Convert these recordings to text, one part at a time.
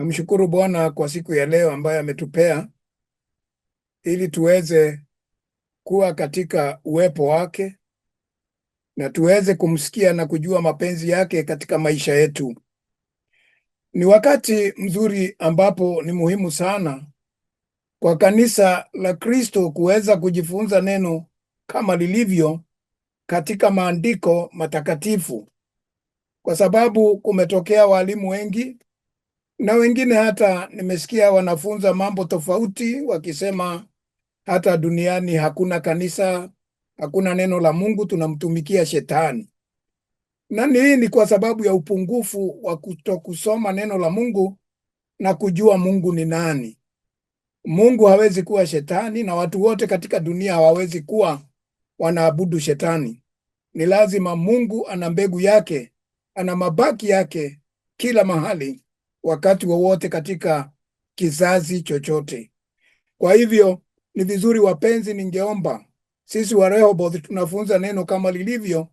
Namshukuru Bwana kwa siku ya leo ambayo ametupea ili tuweze kuwa katika uwepo wake na tuweze kumsikia na kujua mapenzi yake katika maisha yetu. Ni wakati mzuri ambapo ni muhimu sana kwa kanisa la Kristo kuweza kujifunza neno kama lilivyo katika maandiko matakatifu, kwa sababu kumetokea walimu wengi na wengine hata nimesikia wanafunza mambo tofauti wakisema hata duniani hakuna kanisa, hakuna neno la Mungu, tunamtumikia shetani. Na hii ni kwa sababu ya upungufu wa kutokusoma neno la Mungu na kujua Mungu ni nani. Mungu hawezi kuwa shetani na watu wote katika dunia hawawezi kuwa wanaabudu shetani. Ni lazima Mungu ana mbegu yake, ana mabaki yake kila mahali, wakati wowote katika kizazi chochote. Kwa hivyo ni vizuri wapenzi, ningeomba sisi wa Rehoboth tunafunza neno kama lilivyo,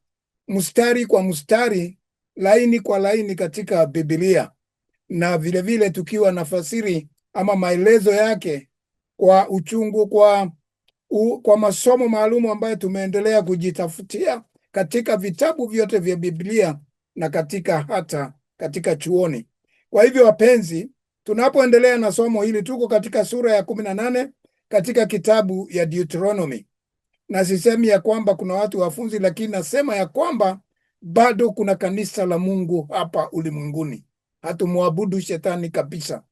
mstari kwa mstari, laini kwa laini katika Biblia, na vile vile tukiwa na fasiri ama maelezo yake kwa uchungu, kwa masomo maalumu ambayo tumeendelea kujitafutia katika vitabu vyote vya Biblia na katika chuoni. Kwa hivyo wapenzi, tunapoendelea na somo hili, tuko katika sura ya 18 katika kitabu ya Deuteronomy. Na sisemi ya kwamba kuna watu wafunzi, lakini nasema ya kwamba bado kuna kanisa la Mungu hapa ulimwenguni. Hatumwabudu shetani kabisa.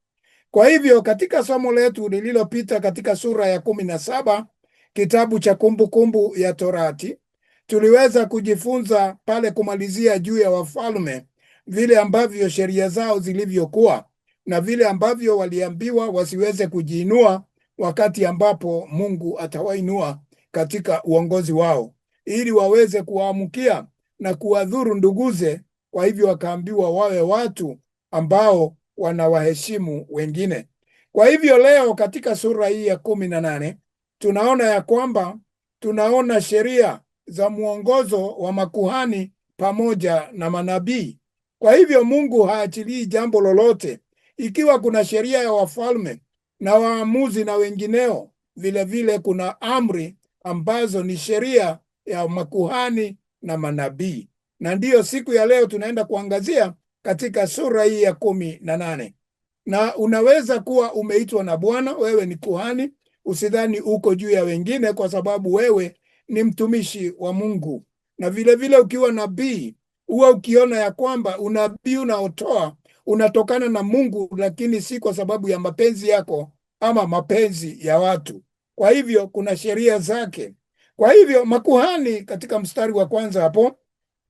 Kwa hivyo katika somo letu lililopita katika sura ya 17 kitabu cha Kumbukumbu ya Torati, tuliweza kujifunza pale kumalizia juu ya wafalme, vile ambavyo sheria zao zilivyokuwa na vile ambavyo waliambiwa wasiweze kujiinua wakati ambapo Mungu atawainua katika uongozi wao, ili waweze kuamkia na kuwadhuru nduguze. Kwa hivyo wakaambiwa wawe watu ambao wanawaheshimu wengine. Kwa hivyo leo katika sura hii ya 18 tunaona ya kwamba tunaona sheria za mwongozo wa makuhani pamoja na manabii. Kwa hivyo Mungu haachilii jambo lolote. Ikiwa kuna sheria ya wafalme na waamuzi na wengineo, vile vile kuna amri ambazo ni sheria ya makuhani na manabii. Na ndiyo siku ya leo tunaenda kuangazia katika sura hii ya 18. Na unaweza kuwa umeitwa na Bwana, wewe ni kuhani, usidhani uko juu ya wengine, kwa sababu wewe ni mtumishi wa Mungu. Na vile vile ukiwa nabii, huwa ukiona ya kwamba unabii unaotoa unatokana na Mungu, lakini si kwa sababu ya mapenzi yako ama mapenzi ya watu. Kwa hivyo kuna sheria zake. Kwa hivyo makuhani, katika mstari wa kwanza hapo,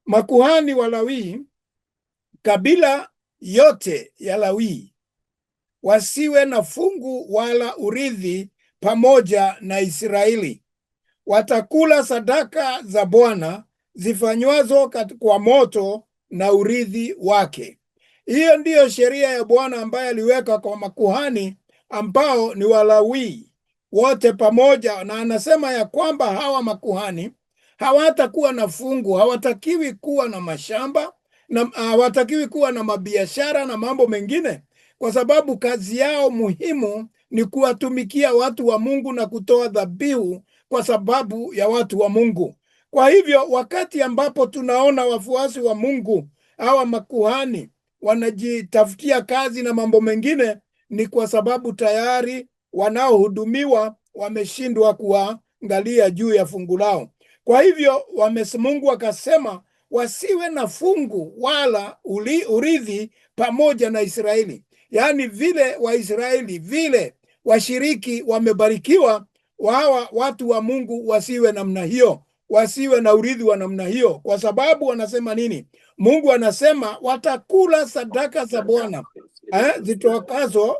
makuhani wa Lawi, kabila yote ya Lawi, wasiwe na fungu wala urithi pamoja na Israeli. Watakula sadaka za Bwana zifanywazo kwa moto na urithi wake. Hiyo ndiyo sheria ya Bwana ambaye aliweka kwa makuhani ambao ni Walawi wote pamoja, na anasema ya kwamba hawa makuhani hawatakuwa na fungu, hawatakiwi kuwa na mashamba na hawatakiwi kuwa na mabiashara na mambo mengine, kwa sababu kazi yao muhimu ni kuwatumikia watu wa Mungu na kutoa dhabihu kwa sababu ya watu wa Mungu. Kwa hivyo wakati ambapo tunaona wafuasi wa Mungu hawa makuhani wanajitafutia kazi na mambo mengine, ni kwa sababu tayari wanaohudumiwa wameshindwa kuangalia juu ya fungu lao. Kwa hivyo Mungu akasema wasiwe na fungu wala urithi pamoja na Israeli. Yaani vile Waisraeli, vile washiriki wamebarikiwa, wawa watu wa Mungu wasiwe namna hiyo, wasiwe na urithi wa namna hiyo. Kwa sababu wanasema nini? Mungu anasema watakula sadaka za Bwana zitokazo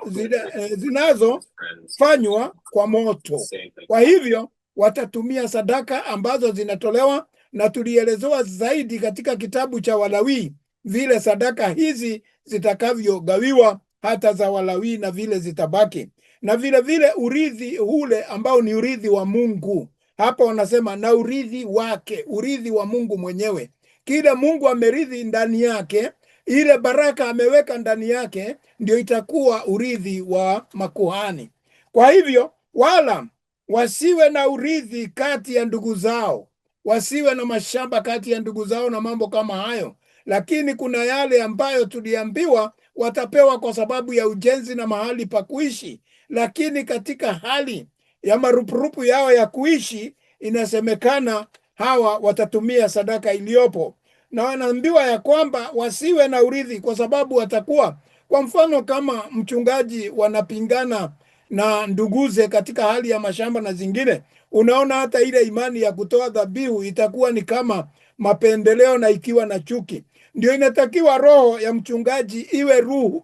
zinazofanywa kwa moto. Kwa hivyo watatumia sadaka ambazo zinatolewa, na tulielezewa zaidi katika kitabu cha Walawi vile sadaka hizi zitakavyogawiwa hata za Walawi na vile zitabaki, na vile vile urithi ule ambao ni urithi wa Mungu. Hapa wanasema na urithi wake, urithi wa Mungu mwenyewe. Kile Mungu amerithi ndani yake ile baraka ameweka ndani yake, ndio itakuwa urithi wa makuhani. Kwa hivyo wala wasiwe na urithi kati ya ndugu zao, wasiwe na mashamba kati ya ndugu zao na mambo kama hayo. Lakini kuna yale ambayo tuliambiwa watapewa kwa sababu ya ujenzi na mahali pa kuishi, lakini katika hali ya marupurupu yao ya kuishi, inasemekana hawa watatumia sadaka iliyopo, na wanaambiwa ya kwamba wasiwe na urithi kwa sababu watakuwa, kwa mfano, kama mchungaji wanapingana na nduguze katika hali ya mashamba na zingine, unaona hata ile imani ya kutoa dhabihu itakuwa ni kama mapendeleo na ikiwa na chuki. Ndio inatakiwa roho ya mchungaji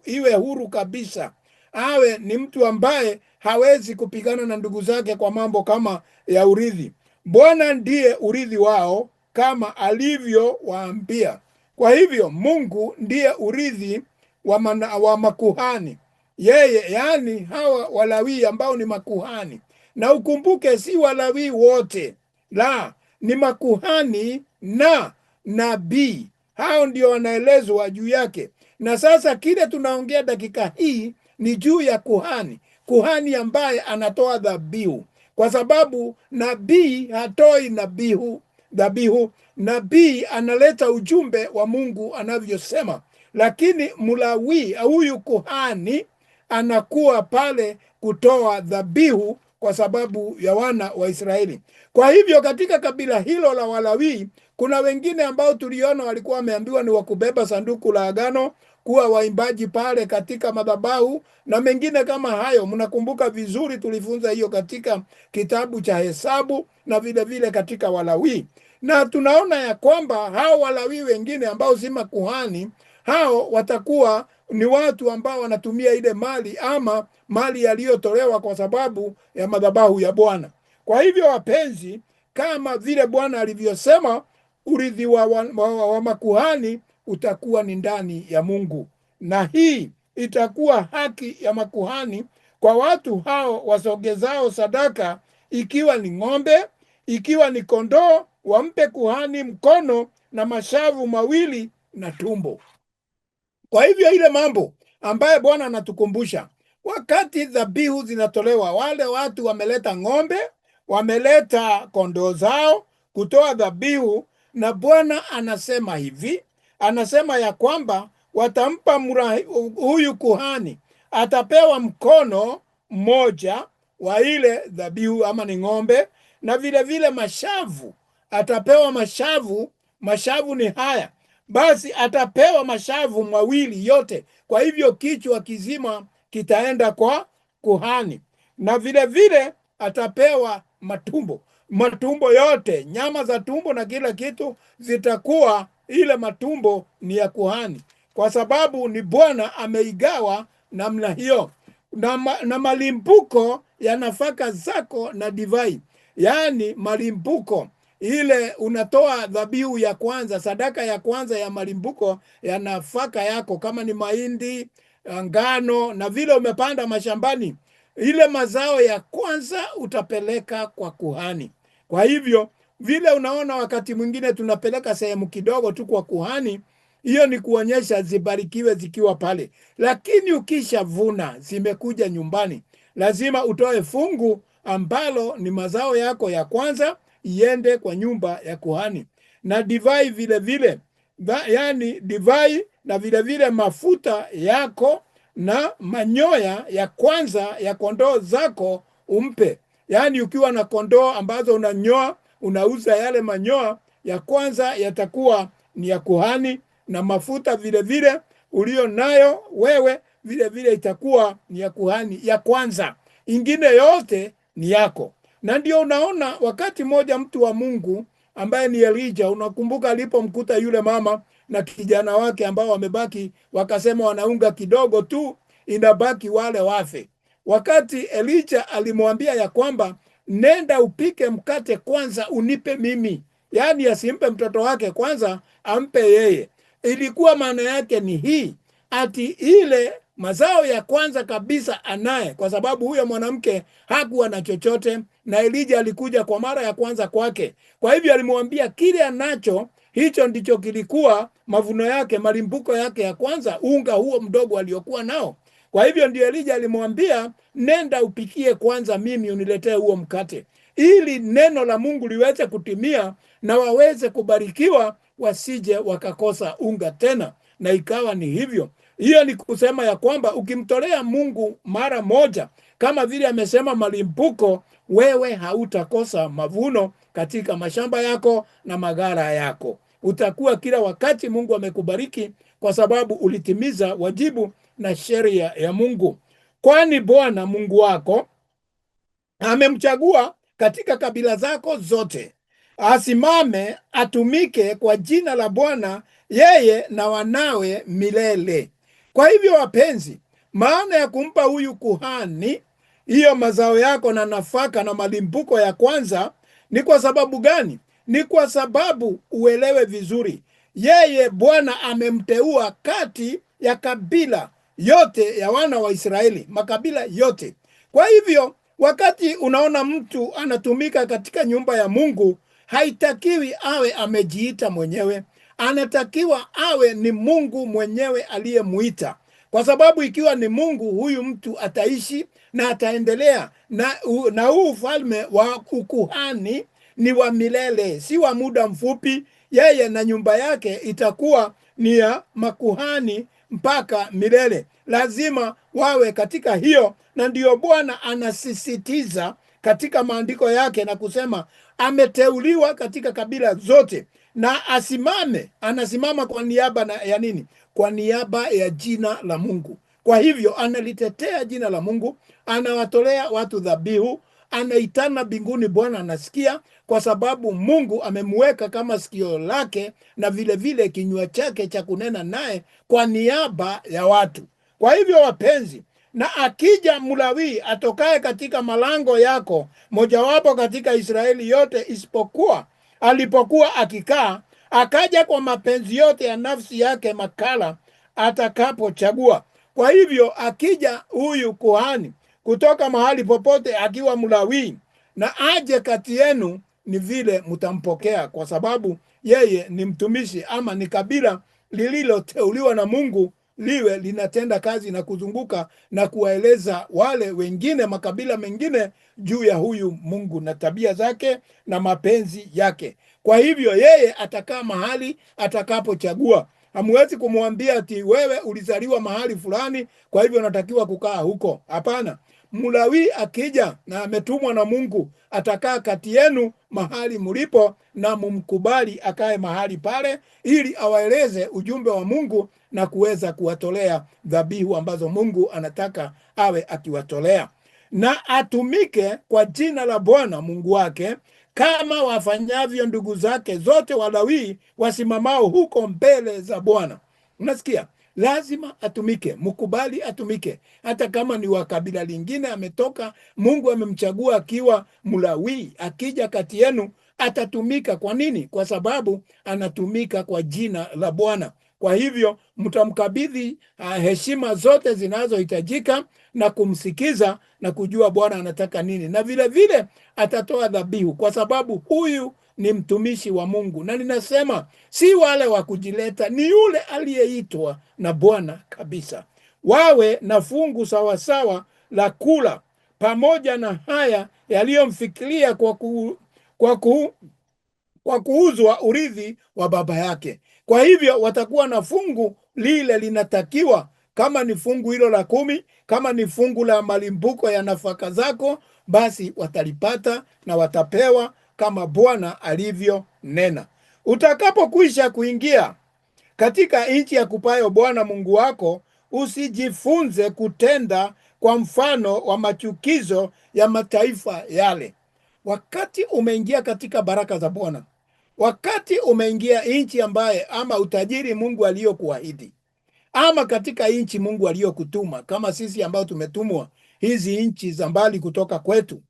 iwe huru kabisa, awe ni mtu ambaye hawezi kupigana na ndugu zake kwa mambo kama ya urithi. Bwana ndiye urithi wao kama alivyowaambia. Kwa hivyo Mungu ndiye urithi wa makuhani, yeye, yani hawa Walawi ambao ni makuhani. Na ukumbuke, si Walawi wote, la, ni makuhani na nabii, hao ndio wanaelezwa juu yake. Na sasa kile tunaongea dakika hii ni juu ya kuhani ambaye anatoa dhabihu, kwa sababu nabii hatoi dhabihu. Nabii analeta ujumbe wa Mungu anavyosema, lakini Mlawi, huyu kuhani, anakuwa pale kutoa dhabihu kwa sababu ya wana wa Israeli. Kwa hivyo katika kabila hilo la Walawi kuna wengine ambao tuliona walikuwa wameambiwa ni wakubeba sanduku la agano, kuwa waimbaji pale katika madhabahu na mengine kama hayo. Mnakumbuka vizuri tulifunza hiyo katika kitabu cha Hesabu na vile vile katika Walawi. Na tunaona ya kwamba hao Walawi wengine ambao si makuhani, hao watakuwa ni watu ambao wanatumia ile mali ama mali yaliyotolewa kwa sababu ya madhabahu ya Bwana. Kwa hivyo wapenzi, kama vile Bwana alivyosema, urithi wa makuhani utakuwa ni ndani ya Mungu, na hii itakuwa haki ya makuhani kwa watu hao wasogezao sadaka, ikiwa ni ng'ombe, ikiwa ni kondoo, wampe kuhani mkono na mashavu mawili na tumbo. Kwa hivyo ile mambo ambaye Bwana anatukumbusha wakati dhabihu zinatolewa, wale watu wameleta ng'ombe, wameleta kondoo zao kutoa dhabihu, na Bwana anasema hivi, anasema ya kwamba watampa huyu kuhani, atapewa mkono mmoja wa ile dhabihu ama ni ng'ombe, na vile vile mashavu, atapewa mashavu. Mashavu ni haya basi, atapewa mashavu mawili yote. Kwa hivyo kichwa kizima kitaenda kwa kuhani, na vile vile atapewa matumbo yote, nyama za tumbo na kila kitu zitakuwa, ile matumbo ni ya kuhani, kwa sababu ni Bwana ameigawa namna hiyo. Na malimbuko ya nafaka zako na divai, yani malimbuko ile unatoa dhabihu ya kwanza, sadaka ya kwanza ya malimbuko ya nafaka yako, kama ni mahindi, ngano na vile umepanda mashambani, ile mazao ya kwanza utapeleka kwa kuhani. Kwa hivyo vile unaona wakati mwingine tunapeleka sehemu kidogo tu kwa kuhani, hiyo ni kuonyesha zibarikiwe zikiwa pale. Lakini ukishavuna zimekuja nyumbani, lazima utoe fungu ambalo ni mazao yako ya kwanza, iende kwa nyumba ya kuhani. Na divai vile vile, yani divai na vile vile mafuta yako na manyoya ya kwanza ya kondoo zako umpe. Yani ukiwa na kondoo ambazo unanyoa, unauza yale manyoya ya kwanza, yatakuwa ni ya kuhani, na mafuta vile vile ulio nayo wewe vile vile itakuwa ni ya kuhani ya kwanza, ingine yote ni yako. Na ndio unaona wakati mmoja mtu wa Mungu ambaye ni Elijah, unakumbuka alipomkuta yule mama na kijana wake ambao wamebaki, wakasema wanaunga kidogo tu, inabaki wale wafe. Wakati Elijah alimwambia ya kwamba nenda upike mkate kwanza unipe mimi, yani asimpe mtoto wake kwanza, ampe yeye. Ilikuwa maana yake ni hii, ati ile mazao ya kwanza kabisa anaye, kwa sababu huyo mwanamke hakuwa na chochote, na Elijah alikuja kwa mara ya kwanza kwake. Kwa hivyo alimwambia kile anacho Hicho ndicho kilikuwa mavuno yake, malimbuko yake ya kwanza, unga huo mdogo aliokuwa nao. Kwa hivyo ndio Elija alimwambia, nenda upikie kwanza, mimi uniletee huo mkate, ili neno la Mungu liweze kutimia na waweze kubarikiwa, wasije wakakosa unga tena. Na ikawa ni hivyo. Hiyo ni kusema ya kwamba ukimtolea Mungu mara moja, kama vile amesema malimbuko, wewe hautakosa mavuno katika mashamba yako na maghala yako. Utakuwa kila wakati Mungu amekubariki, kwa sababu ulitimiza wajibu na sheria ya Mungu. Kwani Bwana Mungu wako amemchagua katika kabila zako zote, asimame atumike kwa jina la Bwana, yeye na wanawe milele. Kwa hivyo wapenzi, maana ya kumpa huyu kuhani hiyo mazao yako na nafaka na malimbuko ya kwanza ni kwa sababu gani? Ni kwa sababu uelewe vizuri, yeye Bwana amemteua kati ya kabila yote ya wana wa Israeli, makabila yote. Kwa hivyo wakati unaona mtu anatumika katika nyumba ya Mungu, haitakiwi awe amejiita mwenyewe, anatakiwa awe ni Mungu mwenyewe aliyemuita. Kwa sababu ikiwa ni Mungu, huyu mtu ataishi na ataendelea, na huu ufalme wa ukuhani ni wa milele, si wa muda mfupi. Yeye na nyumba yake itakuwa ni ya makuhani mpaka milele. Lazima wawe katika hiyo, na ndiyo Bwana anasisitiza katika maandiko yake na kusema ameteuliwa katika kabila zote, na anasimama kwa niaba ya nini? Kwa niaba ya jina la Mungu. Kwa hivyo analitetea jina la Mungu, anawatolea watu dhabihu, anaitana mbinguni, Bwana anasikia, kwa sababu Mungu amemweka kama sikio lake na vile vile kinywa chake cha kunena naye kwa niaba ya watu. Kwa hivyo wapenzi, na akija Mlawi atokaye katika malango yako, mojawapo katika Israeli yote, isipokuwa alipokuwa akikaa, akaja kwa mapenzi yote ya nafsi yake makala atakapochagua. Kwa hivyo akija huyu kuhani kutoka mahali popote akiwa Mlawi na aje kati yenu, ni vile mtampokea, kwa sababu yeye ni mtumishi, ama ni kabila lililoteuliwa na Mungu liwe linatenda kazi na kuzunguka na kuwaeleza wale wengine, makabila mengine, juu ya huyu Mungu na tabia zake na mapenzi yake. Kwa hivyo yeye atakaa mahali atakapochagua. Hamwezi kumwambia ati wewe ulizaliwa mahali fulani, kwa hivyo unatakiwa kukaa huko. Hapana. Mlawi akija na ametumwa na Mungu, atakaa kati yenu mahali mlipo, na mumkubali akae mahali pale, ili awaeleze ujumbe wa Mungu na kuweza kuwatolea dhabihu ambazo Mungu anataka awe akiwatolea, na atumike kwa jina la Bwana Mungu wake, kama wafanyavyo ndugu zake zote Walawi wasimamao huko mbele za Bwana. Unasikia? Lazima atumike, mkubali atumike. Hata kama ni wa kabila lingine ametoka, Mungu amemchagua akiwa Mlawi, akija kati yenu atatumika. Kwa nini? Kwa sababu anatumika kwa jina la Bwana. Kwa hivyo mtamkabidhi heshima zote zinazohitajika na kumsikiza na kujua Bwana anataka nini, na vile vile atatoa dhabihu, kwa sababu huyu ni mtumishi wa Mungu. Na ninasema si wale wa kujileta, ni yule aliyeitwa na Bwana kabisa. Wawe na fungu sawasawa la kula, pamoja na haya yaliyomfikiria kwa kuuzwa urithi wa baba yake. Kwa hivyo watakuwa na fungu lile linatakiwa, kama ni fungu hilo la 10, kama ni fungu la malimbuko ya nafaka zako, basi watalipata na watapewa kama Bwana alivyo nena. Utakapokwisha kuingia katika nchi ya kupayo Bwana Mungu wako, usijifunze kutenda kwa mfano wa machukizo ya mataifa yale. Wakati umeingia katika baraka za Bwana, wakati umeingia nchi ambaye, ama utajiri Mungu aliyokuahidi, ama katika nchi Mungu aliyokutuma, kama sisi ambao tumetumwa hizi nchi za mbali kutoka kwetu,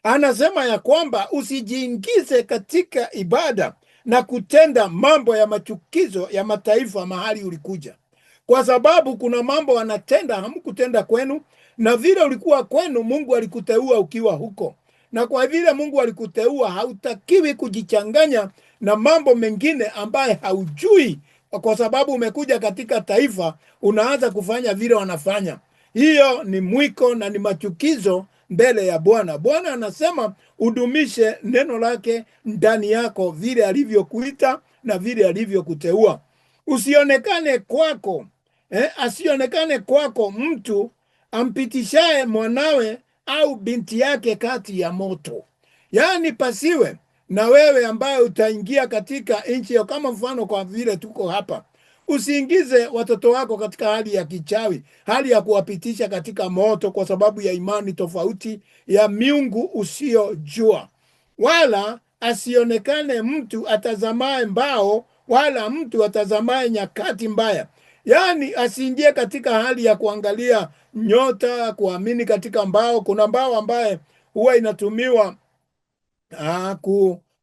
anasema ya kwamba usijiingize katika ibada na kutenda mambo ya machukizo ya mataifa mahali ulikuja, kwa sababu kuna mambo wanatenda hamkutenda kwenu, na vile ulikuwa kwenu Mungu alikuteua ukiwa huko, na kwa vile Mungu alikuteua hautakiwi kujichanganya na mambo mengine ambaye haujui, kwa sababu umekuja katika taifa unaanza kufanya vile wanafanya. Hiyo ni mwiko na ni machukizo mbele ya Bwana. Bwana anasema udumishe neno lake ndani yako, vile alivyokuita na vile alivyokuteua. Usionekane kwako asionekane kwako mtu ampitishaye mwanawe au binti yake kati ya moto. Yaani pasiwe na wewe ambaye utaingia katika nchi hiyo, kama mfano kwa vile tuko hapa, usiingize watoto wako katika hali ya kichawi, hali ya kuwapitisha katika moto kwa sababu ya imani tofauti ya miungu usiyojua. Wala asionekane mtu atazamaye mbao, wala mtu atazamaye nyakati mbaya. Yaani asiingie katika hali ya kuangalia nyota, kuamini katika mbao. Kuna mbao ambaye huwa inatumiwa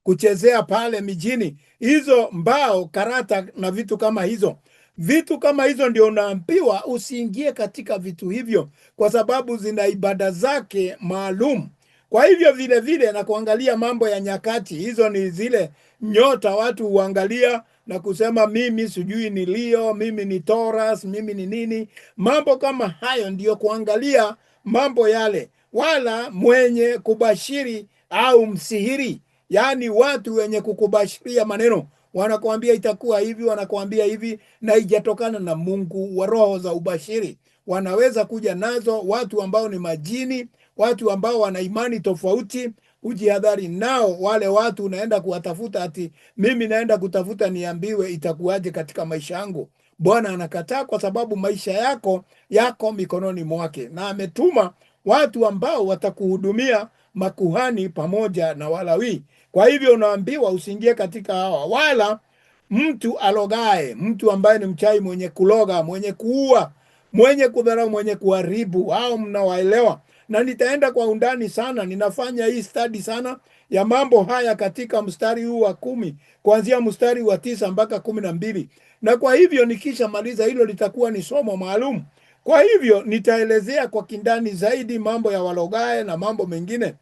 kuchezea pale mijini. Hizo mbao, karata na vitu kama hizo. Vitu kama hizo ndio unaambiwa usiingie katika vitu hivyo, kwa sababu zina ibada zake maalum. Kwa hivyo vile vile na kuangalia mambo ya nyakati, hizo ni zile nyota watu huangalia na kusema mimi sijui ni Leo, mimi ni Taurus, mimi ni nini. Mambo kama hayo ndiyo kuangalia mambo yale. Wala mwenye kubashiri au msihiri, yaani watu wenye kukubashiria maneno, wanakuambia itakuwa hivi, wanakuambia hivi, na ijatokana na Mungu. Wa roho za ubashiri wanaweza kuja nazo watu ambao ni majini, watu ambao wana imani tofauti. Ujihadhari nao. Wale watu unaenda kuwatafuta, ati mimi naenda kutafuta niambiwe itakuwaje katika maisha yangu. Bwana anakataa, kwa sababu maisha yako mikononi mwake, na ametuma watu ambao watakuhudumia, makuhani pamoja na Walawi. Kwa hivyo unaambiwa usiingie katika hawa. Wala mtu alogae, mtu ambaye ni mchawi, mwenye kuloga, mwenye kuua, mwenye kudharau, mwenye kuharibu, hao mnawaelewa. Na nitaenda kwa undani sana, ninafanya hii study sana ya mambo haya katika mstari huu wa 10 kuanzia mstari wa 9 mpaka 12. Na kwa hivyo nikisha maliza hilo litakuwa ni somo maalum. Kwa hivyo nitaelezea kwa kindani zaidi mambo ya walogae na mambo mengine.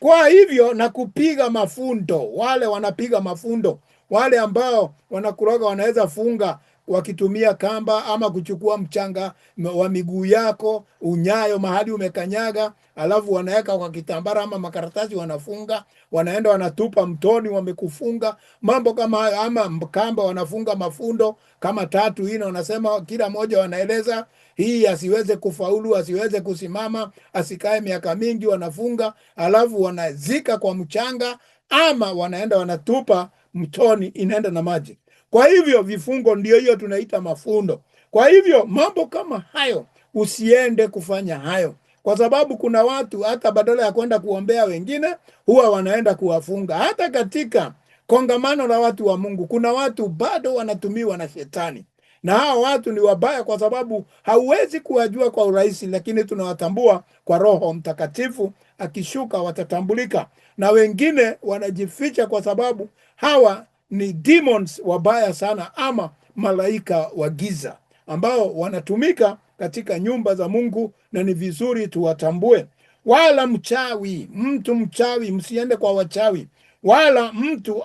Kwa hivyo na kupiga mafundo, wale wanapiga mafundo, wale ambao wanakuroga wanaweza funga wakitumia kamba, ama kuchukua mchanga wa miguu yako, unyayo mahali umekanyaga, alafu wanaweka kwa kitambara ama makaratasi, wanafunga, wanaenda wanatupa mtoni, wamekufunga. Mambo kama hayo. Ama kamba wanafunga mafundo kama 3 4, wanasema kila moja wanaeleza hii asiweze kufaulu, asiweze kusimama, asikae miaka mingi, wanafunga, alafu wanazika kwa mchanga, ama wanaenda wanatupa mtoni, inaenda na maji. Kwa hivyo vifungo ndio hiyo tunaita mafundo. Kwa hivyo mambo kama hayo usiende kufanya hayo, kwa sababu kuna watu hata badala ya kwenda kuombea wengine huwa wanaenda kuwafunga. Hata katika kongamano la watu wa Mungu kuna watu bado wanatumiwa na shetani, na hao watu ni wabaya, kwa sababu hauwezi kuwajua kwa urahisi, lakini tunawatambua kwa Roho Mtakatifu akishuka watatambulika. Na wengine wanajificha kwa sababu hawa ni demons wabaya sana, ama malaika wa giza ambao wanatumika katika nyumba za Mungu, na ni vizuri tuwatambue. Wala mtu mchawi, msiende kwa wachawi. Wala mtu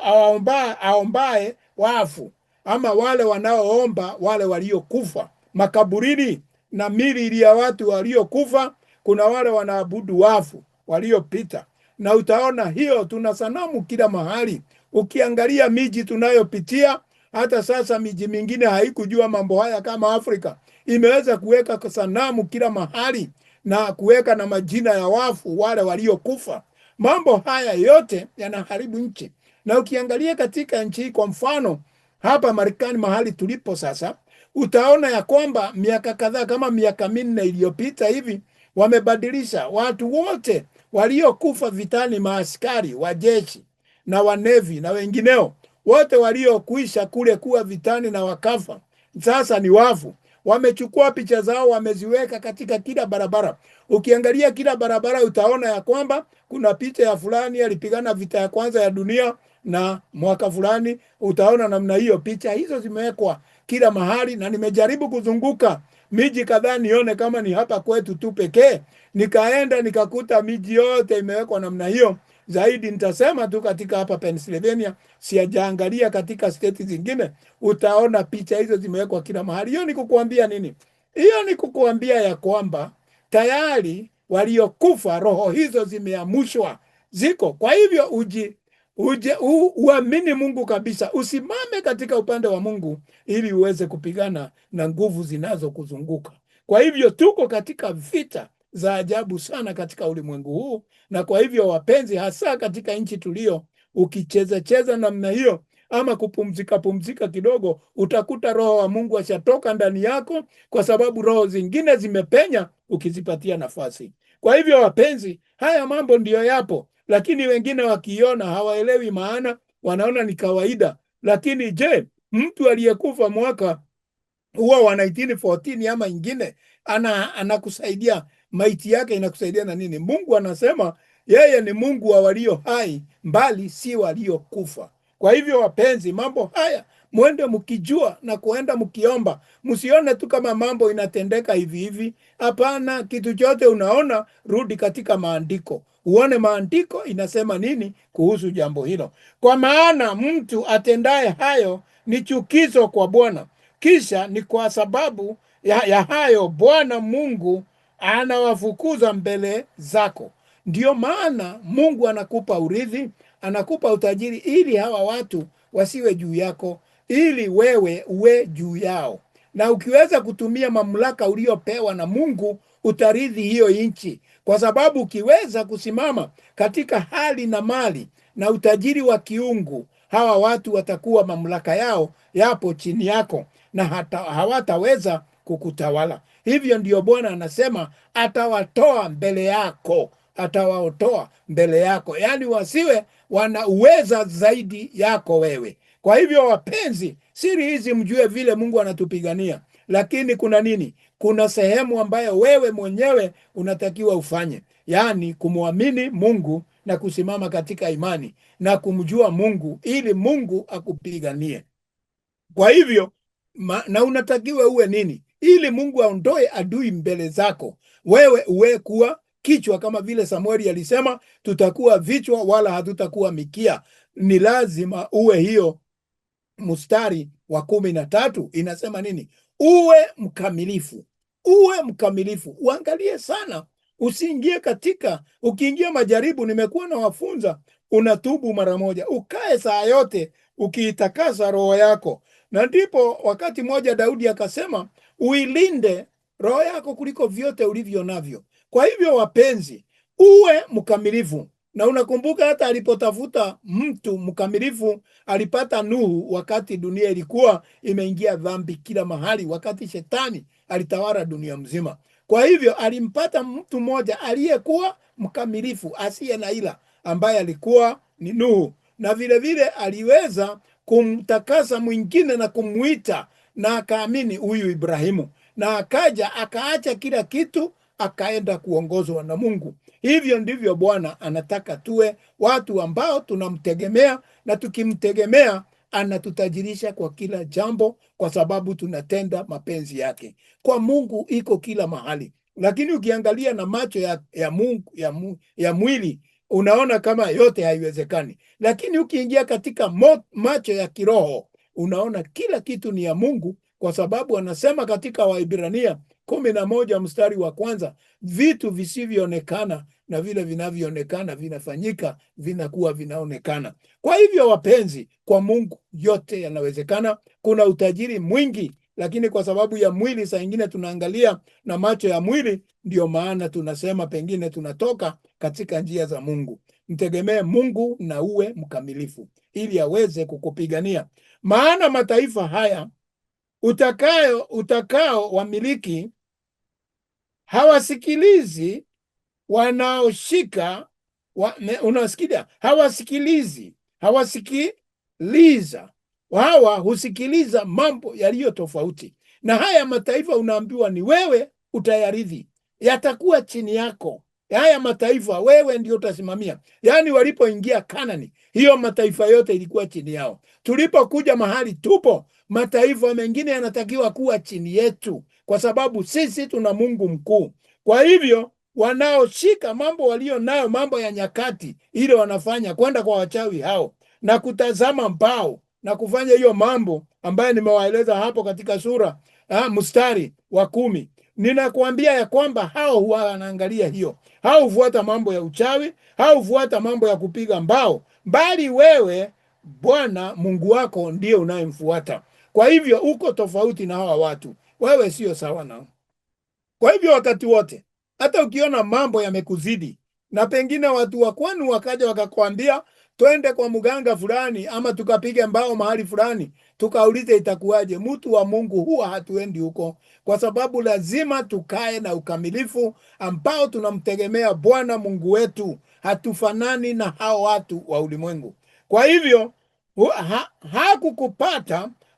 aombaye wafu, ama wale wanaoomba wale waliokufa makaburini na miili ya watu waliokufa. Kuna wale wanaabudu wafu waliopita, na utaona hiyo tuna sanamu kila mahali. Ukiangalia miji tunayopitia, hata sasa miji mingine haikujua mambo haya, kama Afrika imeweza kuweka sanamu kila mahali na kuweka na majina ya wafu wale waliokufa. Mambo haya yote yanaharibu nchi. Na ukiangalia katika nchi, kwa mfano hapa Marekani mahali tulipo sasa, utaona ya kwamba miaka kadhaa, kama miaka 4 iliyopita hivi, wamebadilisha watu wote waliokufa vitani, maaskari wa jeshi na wa Navy na wengineo, wote waliokuisha kule kuwa vitani na wakafa, sasa ni wafu. Wamechukua picha zao, wameziweka katika kila barabara. Ukiangalia kila barabara utaona ya kwamba kuna picha ya fulani alipigana vita ya kwanza ya dunia na mwaka fulani. Utaona namna hiyo, picha hizo zimewekwa kila mahali. Na nimejaribu kuzunguka miji kadhaa nione kama ni hapa kwetu tu pekee. Nikaenda nikakuta miji yote imewekwa namna hiyo, zaidi. Nitasema tu katika hapa Pennsylvania, sijaangalia katika state zingine, utaona picha hizo zimewekwa kila mahali. Hiyo ni kukuambia nini? Hiyo ni kukuambia ya kwamba tayari waliokufa roho hizo zimeamushwa, ziko. Kwa hivyo uamini Mungu kabisa, usimame katika upande wa Mungu ili uweze kupigana na nguvu zinazokuzunguka. Kwa hivyo tuko katika vita za ajabu sana katika ulimwengu huu, na kwa hivyo wapenzi, hasa katika nchi tulio, ukicheza namna hiyo ama kupumzika kidogo, utakuta roho wa Mungu ashatoka ndani yako, kwa sababu roho zingine zimepenya ukizipatia nafasi. Kwa hivyo wapenzi, haya mambo ndiyo yapo, lakini wengine wakiona hawaelewi maana, wanaona ni kawaida. Lakini je, mtu aliyekufa mwaka huo wa 1914 ama ingine anakusaidia, maiti yake inakusaidia na nini? Mungu anasema yeye ni Mungu wa walio hai, mbali si waliokufa. Kwa hivyo wapenzi, mambo haya mwende mkijua na kuenda mkiomba. Msione tu kama mambo inatendeka hivi hivi. Hapana, kitu chote unaona, rudi katika maandiko, uone maandiko inasema nini kuhusu jambo hilo. Kwa maana mtu atendaye hayo ni chukizo kwa Bwana, kisha ni kwa sababu ya hayo Bwana Mungu anawafukuza mbele zako. Ndio maana Mungu anakupa urithi, anakupa utajiri, ili hawa watu wasiwe juu yako, ili wewe uwe juu yao. Na ukiweza kutumia mamlaka uliopewa na Mungu, utarithi hiyo nchi, kwa sababu ukiweza kusimama katika hali na mali na utajiri wa kiungu, hawa watu watakuwa mamlaka yao yapo chini yako, na hawataweza kukutawala. Hivyo ndio Bwana anasema atawatoa mbele yako, atawaotoa mbele yako, yaani wasiwe wana uweza zaidi yako wewe. Kwa hivyo wapenzi, siri hizi mjue vile Mungu anatupigania. Lakini kuna nini? Kuna sehemu ambayo wewe mwenyewe unatakiwa ufanye, yaani kumwamini Mungu na kusimama katika imani na kumjua Mungu ili Mungu akupiganie. Kwa hivyo na unatakiwa uwe nini? Ili Mungu aondoe adui mbele zako, wewe uwe kuwa kichwa, kama vile Samueli alisema, tutakuwa vichwa wala hatutakuwa mikia. Ni lazima uwe hiyo. Mstari wa 13 inasema nini? Uwe mkamilifu, uwe mkamilifu. Uangalie sana, usiingie ukiingia majaribu. Nimekuwa na wafunza, unatubu mara moja, ukae saa yote ukiitakasa roho yako. Na ndipo wakati mmoja Daudi akasema, uilinde roho yako kuliko vyote ulivyo navyo. Kwa hivyo wapenzi, uwe mkamilifu. Na unakumbuka hata alipotafuta mtu mkamilifu alipata Nuhu, wakati dunia ilikuwa imeingia dhambi kila mahali, wakati shetani alitawala dunia mzima. Kwa hivyo alimpata mtu mmoja aliyekuwa mkamilifu, asiye na ila, ambaye alikuwa ni Nuhu. Na vile vile aliweza kumtakasa mwingine na kumuita, na akaamini huyu Ibrahimu, na akaja akaacha kila kitu, akaenda kuongozwa na Mungu. Hivyo ndivyo Bwana anataka tuwe, watu ambao tunamtegemea, na tukimtegemea anatutajirisha kwa kila jambo, kwa sababu tunatenda mapenzi yake. Kwa Mungu iko kila mahali, lakini ukiangalia na macho ya Mungu ya mwili unaona kama yote haiwezekani, lakini ukiingia katika macho ya kiroho unaona kila kitu ni ya Mungu, kwa sababu anasema katika Waibrania 11 mstari wa 1, vitu visivyoonekana na vile vinavyoonekana vinafanyika, vinakuwa vinaonekana. Kwa hivyo wapenzi, kwa Mungu yote yanawezekana. Kuna utajiri mwingi, lakini kwa sababu ya mwili saa ingine tunaangalia na macho ya mwili, ndio maana tunasema pengine tunatoka katika njia za Mungu. Mtegemee Mungu na uwe mkamilifu ili aweze kukupigania. Maana mataifa haya utakao wamiliki hawasikilizi wanaoshika unasikia, hawasikiliza. Hawa husikiliza mambo yaliyo tofauti. Na haya mataifa unaambiwa ni wewe utayarithi, yatakuwa chini yako. Haya mataifa wewe ndio utasimamia. Yaani walipoingia Kanani, hiyo mataifa yote ilikuwa chini yao. Tulipokuja mahali tupo, mataifa mengine yanatakiwa kuwa chini yetu, kwa sababu sisi tuna Mungu mkuu. Kwa hivyo wanaoshika mambo walio nayo, mambo ya nyakati ile wanafanya, kwenda kwa wachawi hao na kutazama mbao na kufanya hiyo mambo ambayo nimewaeleza hapo katika sura mstari wa 10. Ninakuambia ya kwamba hao huwa wanaangalia hiyo, hao hufuata mambo ya uchawi, hao hufuata mambo ya kupiga mbao, bali wewe Bwana Mungu wako ndiye unayemfuata. Kwa hivyo uko tofauti na hawa watu, wewe sio sawa nao. Kwa hivyo wakati wote, hata ukiona mambo yamekuzidi na pengine watu wa kwenu wakaja wakakwambia twende kwa mganga fulani ama tukapige mbao mahali fulani, tukaulize itakuwaje, mtu wa Mungu huwa hatuendi huko, kwa sababu lazima tukae na ukamilifu ambao tunamtegemea Bwana Mungu wetu. Hatufanani na hao watu wa ulimwengu. Kwa hivyo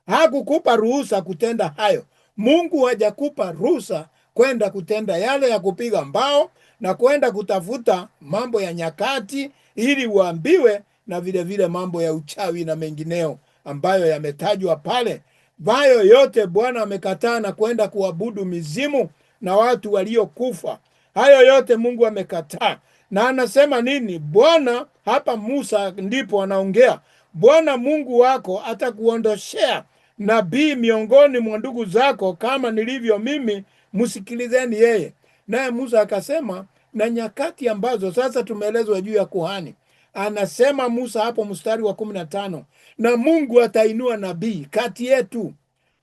hakukupa ruhusa kutenda hayo. Mungu hajakupa ruhusa kwenda kutenda yale ya kupiga mbao na kwenda kutafuta mambo ya nyakati ili uambiwe, na vile vile mambo ya uchawi na mengineo ambayo yametajwa pale. Bayo yote Bwana amekataa, na kwenda kuabudu mizimu na watu waliokufa. Hayo yote Mungu amekataa. Na anasema nini Bwana hapa? Musa ndipo anaongea, Bwana Mungu wako atakuondoshea nabii miongoni mwa ndugu zako kama nilivyo mimi, msikilizeni yeye. Naye Musa akasema, na nyakati ambazo sasa tumeelezwa juu ya kuhani, anasema Musa hapo mstari wa 15, na Mungu atainua nabii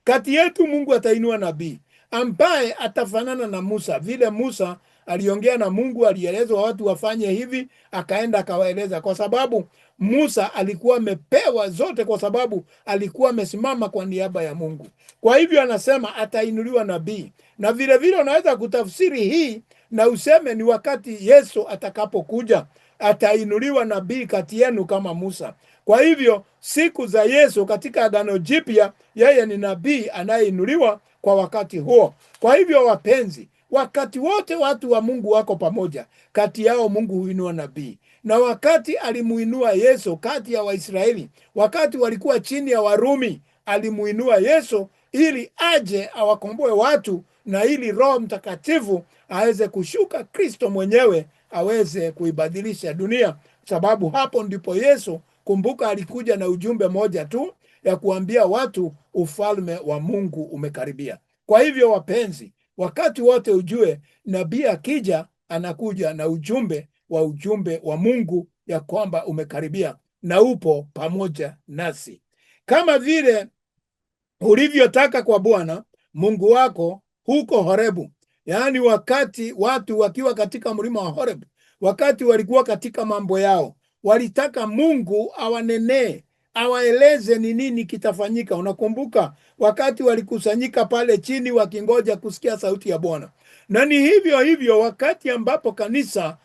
kati yetu Mungu atainua nabii ambaye atafanana na Musa. Vile Musa aliongea na Mungu, alielezwa watu wafanye hivi, akaenda akawaeleza, kwa sababu Musa alikuwa amepewa zote, kwa sababu alikuwa amesimama kwa niaba ya Mungu. Kwa hivyo anasema atainuliwa nabii. Na vile vile unaweza kutafsiri hii na useme ni wakati Yesu atakapokuja, atainuliwa nabii kati yenu kama Musa. Kwa hivyo siku za Yesu katika Agano Jipya, yeye ni nabii anayeinuliwa kwa wakati huo. Kwa hivyo wapenzi, wakati wote watu wa Mungu wako pamoja, kati yao Mungu huinua nabii. Na wakati alimuinua Yesu kati ya Waisraeli, wakati walikuwa chini ya Warumi, alimuinua Yesu ili aje awakomboe watu, na ili Roho Mtakatifu aweze kushuka, Kristo mwenyewe aweze kuibadilisha dunia. Sababu hapo ndipo Yesu, kumbuka, alikuja na ujumbe moja tu, ya kuambia watu ufalme wa Mungu umekaribia. Kwa hivyo wapenzi, wakati wote ujue nabii akija, anakuja na ujumbe wa Mungu ya kwamba umekaribia na upo pamoja nasi, kama vile ulivyotaka kwa Bwana Mungu wako huko Horebu. Yaani wakati watu wakiwa katika mlima wa Horebu, wakati walikuwa katika mambo yao, walitaka Mungu awanenee, awaeleze ni nini kitafanyika. Unakumbuka wakati walikusanyika pale chini wakingoja kusikia sauti ya Bwana. Na ni hivyo hivyo wakati ambapo kanisa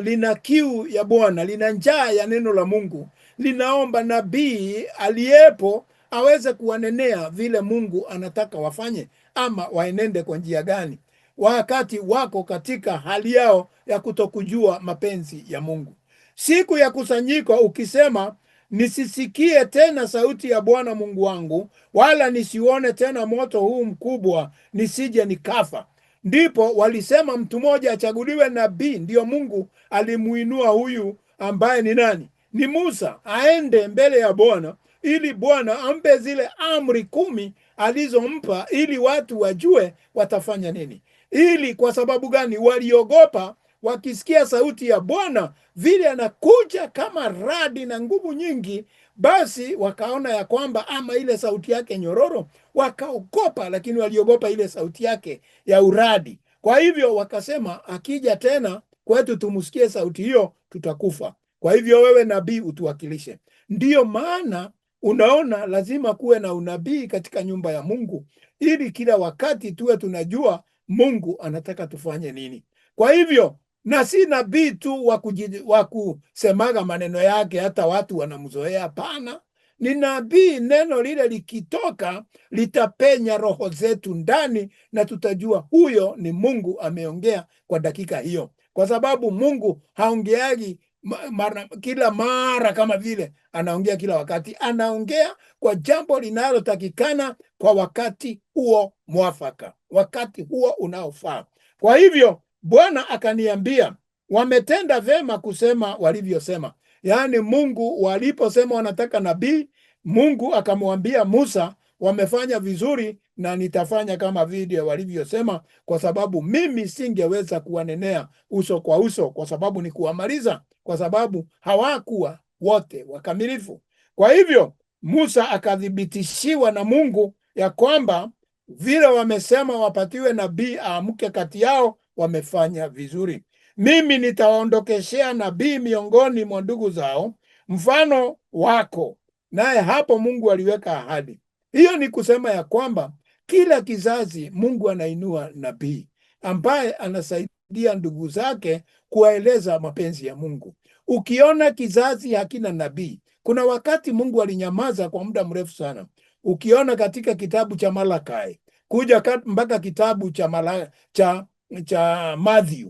lina kiu ya Bwana, lina njaa ya neno la Mungu, linaomba nabii aliyepo aweze kuwanenea vile Mungu anataka wafanye, ama waenende kwa njia gani, wakati wako katika hali yao ya kutokujua mapenzi ya Mungu. Siku ya kusanyiko ukisema, nisisikie tena sauti ya Bwana Mungu wangu, wala nisione tena moto huu mkubwa, nisije nikafa. Ndipo walisema mtu mmoja achaguliwe nabii. Ndio Mungu alimuinua huyu ambaye ni nani? Ni Musa, aende mbele ya Bwana ili Bwana ampe zile amri 10 alizompa, ili watu wajue watafanya nini. Kwa sababu gani? Waliogopa wakisikia sauti ya Bwana vile anakuja kama radi na nguvu nyingi, basi wakaona ya kwamba ama ile sauti yake nyororo, wakaogopa, lakini waliogopa ile sauti yake ya uradi. Kwa hivyo wakasema, akija tena kwetu tumusikie sauti hiyo, tutakufa. Kwa hivyo wewe nabii utuwakilishe. Ndiyo maana unaona lazima kuwe na unabii katika nyumba ya Mungu, ili kila wakati tuwe tunajua Mungu anataka tufanye nini. Kwa hivyo, na si nabii tu wa kusemaga maneno yake hata watu wanamzoea. Hapana, ni nabii, neno lile likitoka litapenya roho zetu ndani, na tutajua huyo ni Mungu ameongea kwa dakika hiyo, kwa sababu Mungu haongeagi kila mara kama vile anaongea kila wakati. Anaongea kwa jambo linalotakikana kwa wakati huo mwafaka, wakati huo unaofaa. Kwa hivyo Bwana akaniambia, wametenda vema kusema walivyosema. Yaani Mungu waliposema wanataka nabii, Mungu akamwambia Musa, wamefanya vizuri na nitafanya kama vile walivyosema, kwa sababu mimi singeweza kuwanenea uso kwa uso, kwa sababu ni kuwamaliza, kwa sababu hawakuwa wote wakamilifu. Kwa hivyo Musa akathibitishiwa na Mungu ya kwamba vile wamesema wapatiwe nabii aamke kati yao, wamefanya vizuri. Mimi nitawaondokeshea nabii miongoni mwa ndugu zao, mfano wako. Naye hapo Mungu aliweka ahadi. Hiyo ni kusema ya kwamba kila kizazi Mungu anainua nabii ambaye anasaidia ndugu zake kuwaeleza mapenzi ya Mungu. Ukiona kizazi hakina nabii, kuna wakati Mungu alinyamaza kwa muda mrefu sana. Ukiona katika kitabu cha Malakai kuja mpaka kitabu cha Matthew,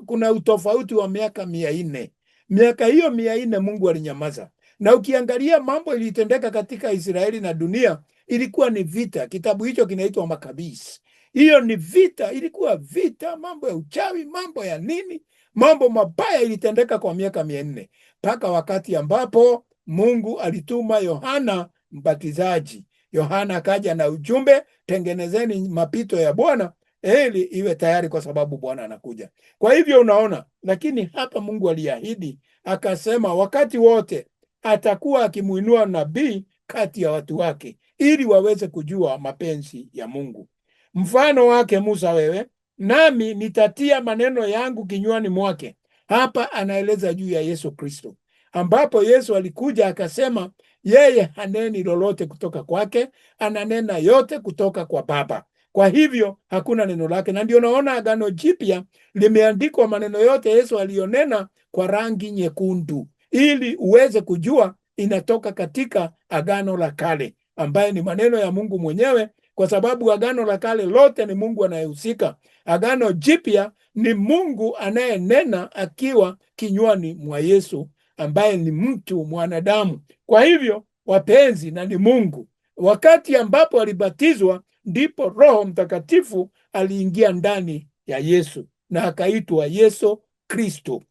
kuna utofauti wa miaka 400. Miaka hiyo 400 Mungu alinyamaza. Na ukiangalia mambo ilitendeka katika Israeli na dunia, ilikuwa ni vita. Kitabu hicho kinaitwa Makabisi. Hiyo ni vita, ilikuwa vita, mambo ya uchawi, mambo ya nini, mambo mabaya ilitendeka kwa miaka 400, mpaka wakati ambapo Mungu alituma Yohana Mbatizaji. Yohana akaja na ujumbe, tengenezeni mapito ya Bwana ili iwe tayari, kwa sababu Bwana anakuja. Kwa hivyo unaona, lakini hapa Mungu aliahidi akasema wakati wote atakuwa akimuinua nabii kati ya watu wake ili waweze kujua mapenzi ya Mungu. Mfano wake Musa wewe, nami nitatia maneno yangu kinywani mwake. Hapa anaeleza juu ya Yesu Kristo, ambapo Yesu alikuja akasema yeye haneni lolote kutoka kwake, ananena yote kutoka kwa Baba. Kwa hivyo hakuna neno lake, na ndio naona Agano Jipya limeandikwa maneno yote Yesu alionena kwa rangi nyekundu, ili uweze kujua inatoka katika Agano la Kale, ambaye ni maneno ya Mungu mwenyewe, kwa sababu Agano la Kale lote ni Mungu anayehusika. Agano Jipya ni Mungu anayenena akiwa kinywani mwa Yesu, ambaye ni mtu mwanadamu. Kwa hivyo wapenzi, na ni Mungu. Wakati ambapo alibatizwa, ndipo Roho Mtakatifu aliingia ndani ya Yesu na akaitwa Yesu Kristo.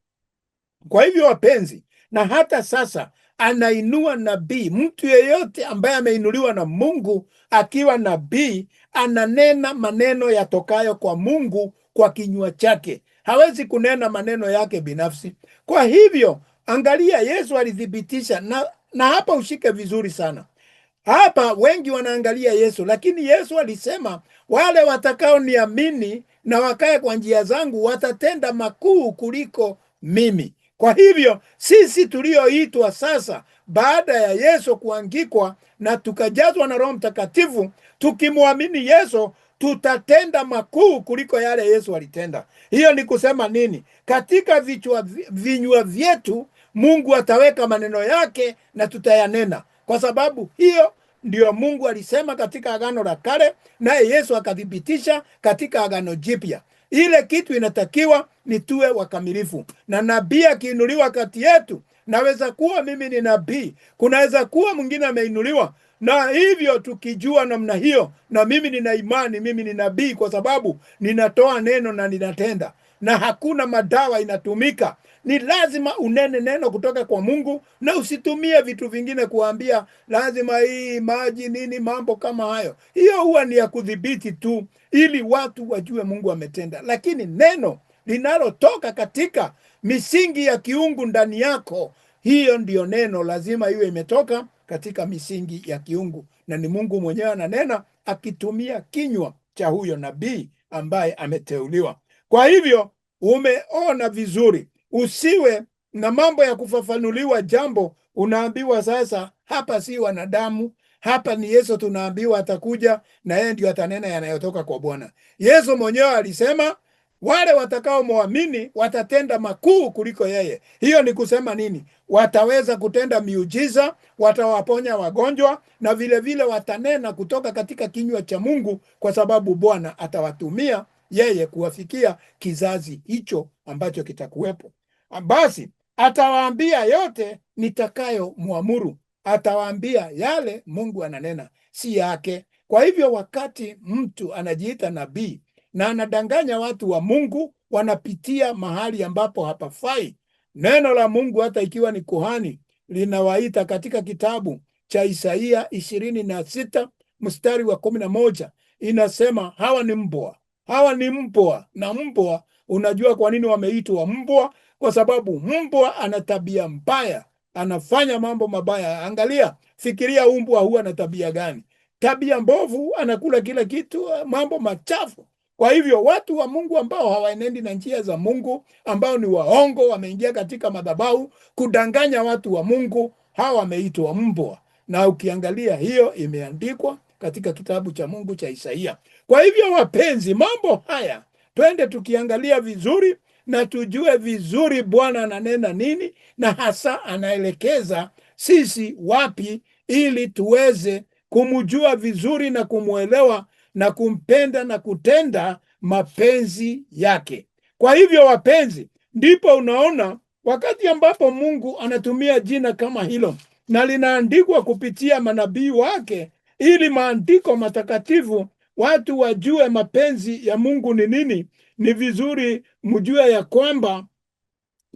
Kwa hivyo wapenzi, na hata sasa anainua nabii. Mtu yeyote ambaye ameinuliwa na Mungu akiwa nabii, ananena maneno yatokayo kwa Mungu kwa kinywa chake. Hawezi kunena maneno yake binafsi. Kwa hivyo angalia, Yesu alithibitisha, na hapa ushike vizuri sana. Hapa wengi wanaangalia Yesu, lakini Yesu alisema wale watakao niamini na wakae kwa njia zangu watatenda makuu kuliko mimi. Kwa hivyo sisi tulioitwa sasa baada ya Yesu kuangikwa na tukajazwa na Roho Mtakatifu, tukimwamini Yesu tutatenda makuu kuliko yale Yesu alitenda. Hiyo ni kusema nini? Katika vinywa vyetu Mungu ataweka maneno yake na tutayanena, kwa sababu hiyo ndio Mungu alisema katika Agano la Kale, naye Yesu akathibitisha katika Agano Jipya. Ile kitu inatakiwa ni tuwe wakamilifu, na nabii akiinuliwa kati yetu, naweza kuwa mimi ni nabii, kunaweza kuwa mwingine ameinuliwa, na hivyo tukijua namna hiyo, na mimi nina imani mimi ni nabii, kwa sababu ninatoa neno na ninatenda, na hakuna madawa inatumika. Ni lazima unene neno kutoka kwa Mungu, na usitumie vitu vingine kuambia lazima hii maji nini, mambo kama hayo. Hiyo huwa ni ya kudhibiti tu ili watu wajue Mungu ametenda. Lakini neno linalotoka katika misingi ya kiungu ndani yako, hiyo ndiyo neno lazima iwe imetoka katika misingi ya kiungu, na ni Mungu mwenyewe ananena akitumia kinywa cha huyo nabii ambaye ameteuliwa. Kwa hivyo umeona vizuri, usiwe na mambo ya kufafanuliwa jambo. Unaambiwa sasa hapa si wanadamu, hapa ni Yesu. Tunaambiwa atakuja na yeye ndio atanena yanayotoka kwa Bwana. Yesu mwenyewe alisema wale watakao muamini watatenda makuu kuliko yeye. Hiyo ni kusema nini? Wataweza kutenda miujiza, watawaponya wagonjwa, na vile vile watanena kutoka katika kinywa cha Mungu, kwa sababu Bwana atawatumia yeye kuwafikia kizazi hicho ambacho kitakuwepo. Basi atawaambia yote nitakayo muamuru. Atawaambia yale Mungu ananena, si yake. Kwa hivyo wakati mtu anajiita nabii na anadanganya watu wa Mungu, wanapitia mahali ambapo hapafai. Neno la Mungu hata ikiwa ni kuhani linawaita katika kitabu cha Isaia 26 mstari wa 11, inasema hawa ni mbwa, hawa ni mbwa. Na mbwa, unajua kwa nini wameitwa mbwa? Kwa sababu mbwa ana tabia mbaya, anafanya mambo mabaya. Angalia, fikiria mbwa huwa na tabia gani? Tabia mbovu, anakula kila kitu, mambo machafu. Kwa hivyo watu wa Mungu ambao hawaenendi na njia za Mungu, ambao ni waongo, wameingia katika madhabahu kudanganya watu wa Mungu, hawa wameitwa mbwa. Na ukiangalia hiyo imeandikwa katika kitabu cha Mungu cha Isaia. Kwa hivyo wapenzi, mambo haya twende tukiangalia vizuri na tujue vizuri Bwana ananena nini na hasa anaelekeza sisi wapi, ili tuweze kumjua vizuri na kumwelewa na kumpenda na kutenda mapenzi yake. Kwa hivyo wapenzi, ndipo unaona wakati ambapo Mungu anatumia jina kama hilo na linaandikwa kupitia manabii wake, ili maandiko matakatifu watu wajue mapenzi ya Mungu ni nini. Ni vizuri mjue ya kwamba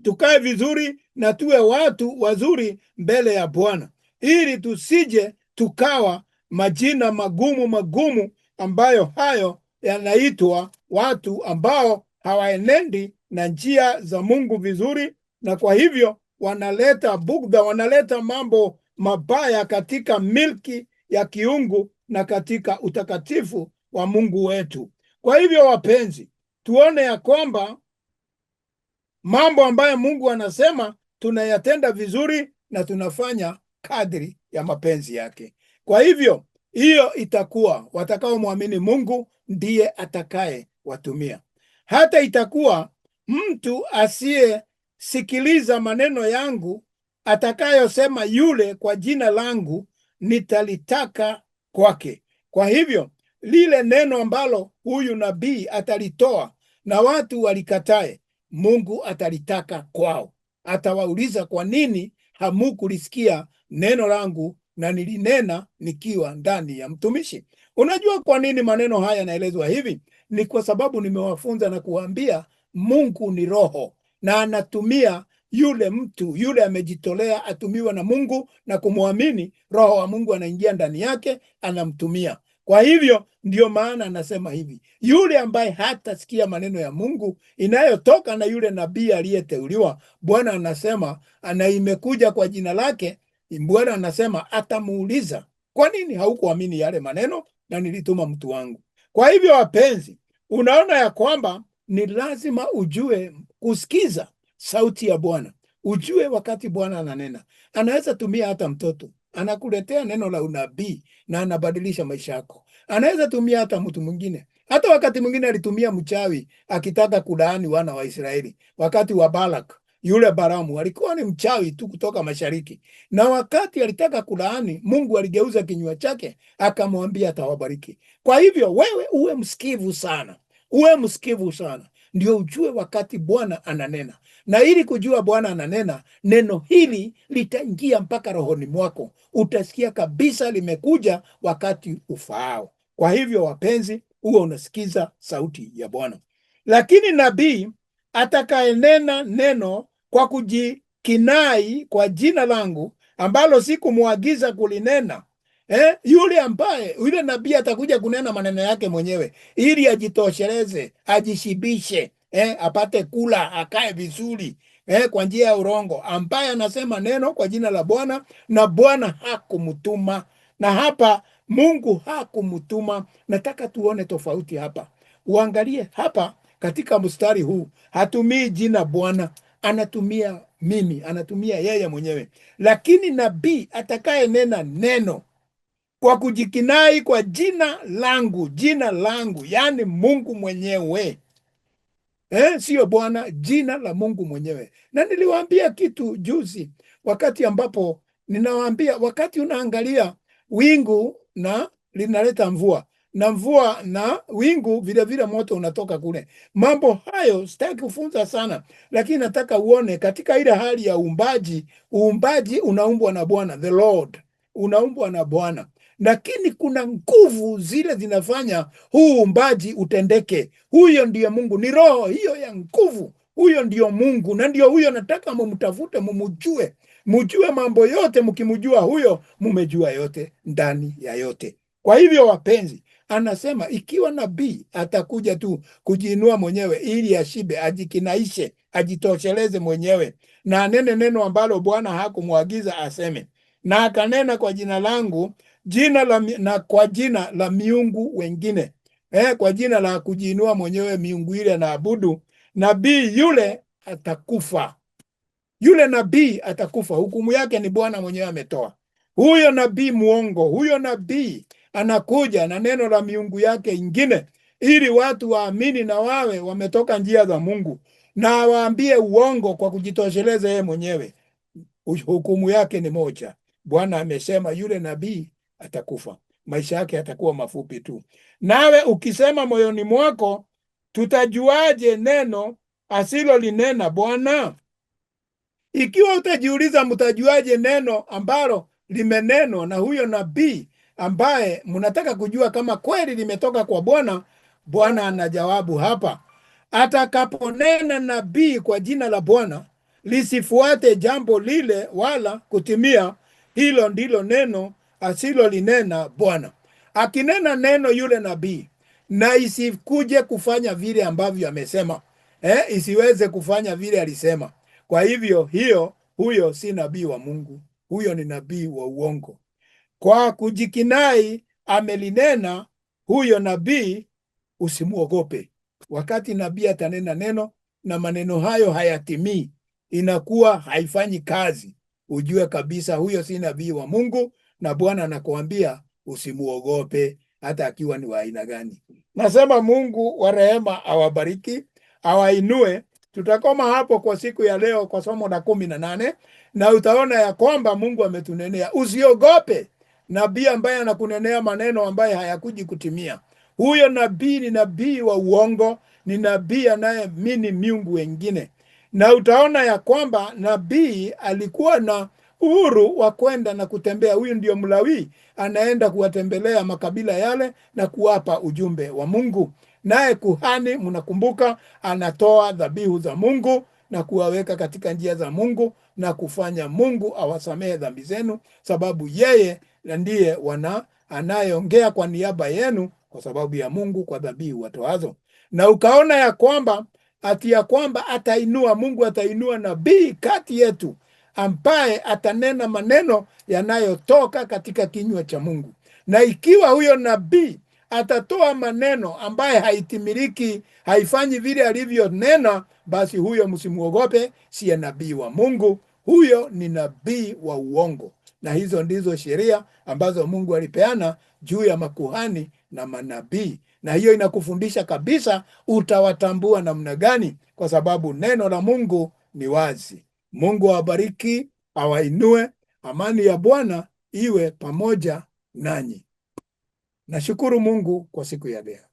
tukae vizuri na tuwe watu wazuri mbele ya Bwana, ili tusije tukawa majina magumu ambayo hayo yanaitwa watu ambao hawaenendi na njia za Mungu vizuri, na kwa hivyo wanaleta bugdha, wanaleta mambo mabaya katika milki ya kiungu na katika utakatifu wa Mungu wetu. Kwa hivyo wapenzi, tuone ya kwamba mambo ambayo Mungu anasema tunayatenda vizuri na tunafanya kadri ya mapenzi yake. Kwa hivyo hiyo itakuwa watakaomwamini Mungu ndiye atakaye watumia. Hata itakuwa mtu asiyesikiliza maneno yangu atakayosema yule kwa jina langu nitalitaka kwake. Kwa hivyo lile neno ambalo huyu nabii atalitoa na watu walikatae, Mungu atalitaka kwao. Atawauliza, kwa nini hamukulisikia neno langu na nilinena nikiwa ndani ya mtumishi? Unajua kwa nini maneno haya yanaelezwa hivi? Ni kwa sababu nimewafunza na kuambia Mungu ni roho, na anatumia yule mtu yule amejitolea atumiwa na Mungu na kumwamini, roho wa Mungu anaingia ndani yake, anamtumia. Kwa hivyo ndio maana anasema hivi, yule ambaye hatasikia maneno ya Mungu inayotoka na yule nabii aliyeteuliwa, Bwana anasema ana imekuja kwa jina lake, Bwana anasema atamuuliza, kwa nini haukuamini yale maneno na nilituma mtu wangu? Kwa hivyo wapenzi, unaona ya kwamba ni lazima ujue kusikiza sauti ya Bwana. Ujue wakati Bwana ananena. Anaweza tumia hata mtoto, anakuletea neno la unabii na anabadilisha maisha yako. Anaweza tumia hata mtu mwingine. Hata wakati mwingine alitumia mchawi akitaka kulaani wana wa Israeli. Wakati wa Balak, yule Balamu alikuwa ni mchawi tu kutoka mashariki. Na wakati alitaka kulaani, Mungu aligeuza kinywa chake akamwambia atawabariki. Kwa hivyo wewe uwe msikivu sana. Uwe msikivu sana. Ndio ujue wakati Bwana ananena. Na ili kujua Bwana ananena, neno hili litaingia mpaka rohoni mwako. Utasikia kabisa limekuja wakati ufaao. Kwa hivyo wapenzi, uwe unasikiza sauti ya Bwana. Lakini nabii atakayenena neno kwa kujikinai kwa jina langu ambalo sikumwagiza kulinena, yule nabii atakuja kunena maneno yake mwenyewe ili ajitosheleze, ajishibishe, apate kula, akae vizuri, kwa njia ya urongo, ambaye anasema neno kwa jina la Bwana na Bwana hakumtuma. Na hapa Mungu hakumtuma. Nataka tuone tofauti hapa. Uangalie hapa katika mstari huu, hatumii jina Bwana, anatumia mimi, anatumia yeye mwenyewe. Lakini nabii atakaye nena neno kwa kujikinai kwa jina langu, yani Mungu mwenyewe, sio Bwana, jina la Mungu mwenyewe. Na niliwaambia kitu juzi, wakati ambapo ninawaambia, wakati unaangalia wingu na linaleta mvua, na mvua na wingu vile vile moto unatoka kule. Mambo hayo sitaki kufunza sana, lakini nataka uone katika ile hali ya uumbaji unaumbwa na Bwana, the Lord, unaumbwa na Bwana. lakini kuna nguvu zile zinafanya huu uumbaji utendeke. Huyo ndiye Mungu, ni roho hiyo ya nguvu. Huyo ndio Mungu, na ndio huyo nataka mumtafute, mumujue, mujue mambo yote. Mkimjua huyo, mumejua yote ndani ya yote. Kwa hivyo wapenzi, anasema ikiwa nabii atakuja tu kujiinua mwenyewe ili ashibe, ajikinaishe, ajitosheleze mwenyewe na anene neno ambalo Bwana hakumwagiza aseme, na akanena kwa jina langu na kwa jina la miungu wengine, kwa jina la kujiinua mwenyewe miungu ile na abudu, nabii yule atakufa. Yule nabii atakufa. Hukumu yake ni Bwana mwenyewe ametoa. Huyo nabii muongo, huyo nabii anakuja na neno la miungu yake ingine, ili watu waamini na wawe wametoka njia za Mungu, na waambie uongo kwa kujitosheleza yeye mwenyewe. Hukumu yake ni moja. Bwana amesema yule nabii atakufa, maisha yake yatakuwa mafupi tu. Nawe ukisema moyoni mwako, tutajuaje neno asilolinena Bwana? Ikiwa utajiuliza mtajuaje neno ambalo limenenwa na huyo nabii ambaye mnataka kujua kama kweli limetoka kwa Bwana, Bwana anajawabu hapa: atakaponena nabii kwa jina la Bwana, lisifuate jambo lile wala kutimia. Hilo ndilo neno asilolinena Bwana. Akinena neno yule nabii, na isikuje kufanya vile ambavyo amesema, isiweze kufanya vile alisema. Kwa hivyo huyo si nabii wa Mungu, huyo ni nabii wa uongo. Kwa kujikinai amelinena huyo nabii, usimuogope. Wakati nabii atanena neno na maneno hayo hayatimii, inakuwa haifanyi kazi, ujue kabisa huyo si nabii wa Mungu, na Bwana anakuambia usimuogope, hata akiwa ni wa aina gani. Nasema Mungu wa rehema awabariki, awainue. Tutakoma hapo kwa siku ya leo kwa somo la 18, na utaona ya kwamba Mungu ametunenea. Usiogope nabii ambaye anakunenea maneno ambaye hayakuji kutimia. Huyo nabii ni nabii wa uongo, ni nabii anayeamini miungu wengine. Na utaona ya kwamba nabii alikuwa na uhuru wa kwenda na kutembea. Huyu ndio Mlawi, anaenda kuwatembelea makabila yale na kuwapa ujumbe wa Mungu. Naye kuhani, mnakumbuka, anatoa dhabihu za Mungu na kuwaweka katika njia za Mungu na kufanya Mungu awasamehe dhambi zenu, sababu yeye ndiye anayeongea kwa niaba yenu kwa sababu ya Mungu kwa dhabihu watoazo. Na ukaona ya kwamba Mungu atainua nabii kati yetu ambaye atanena maneno yanayotoka katika kinywa cha Mungu. Na ikiwa huyo nabii atatoa maneno ambaye haitimiliki, haifanyi vile alivyonena, basi huyo msimuogope, siye nabii wa Mungu, huyo ni nabii wa uongo. Na hizo ndizo sheria ambazo Mungu alipeana juu ya makuhani na manabii. Na hiyo inakufundisha kabisa utawatambua namna gani, kwa sababu neno la Mungu ni wazi. Mungu awabariki, awainue. Amani ya Bwana iwe pamoja nanyi. Nashukuru Mungu kwa siku ya leo.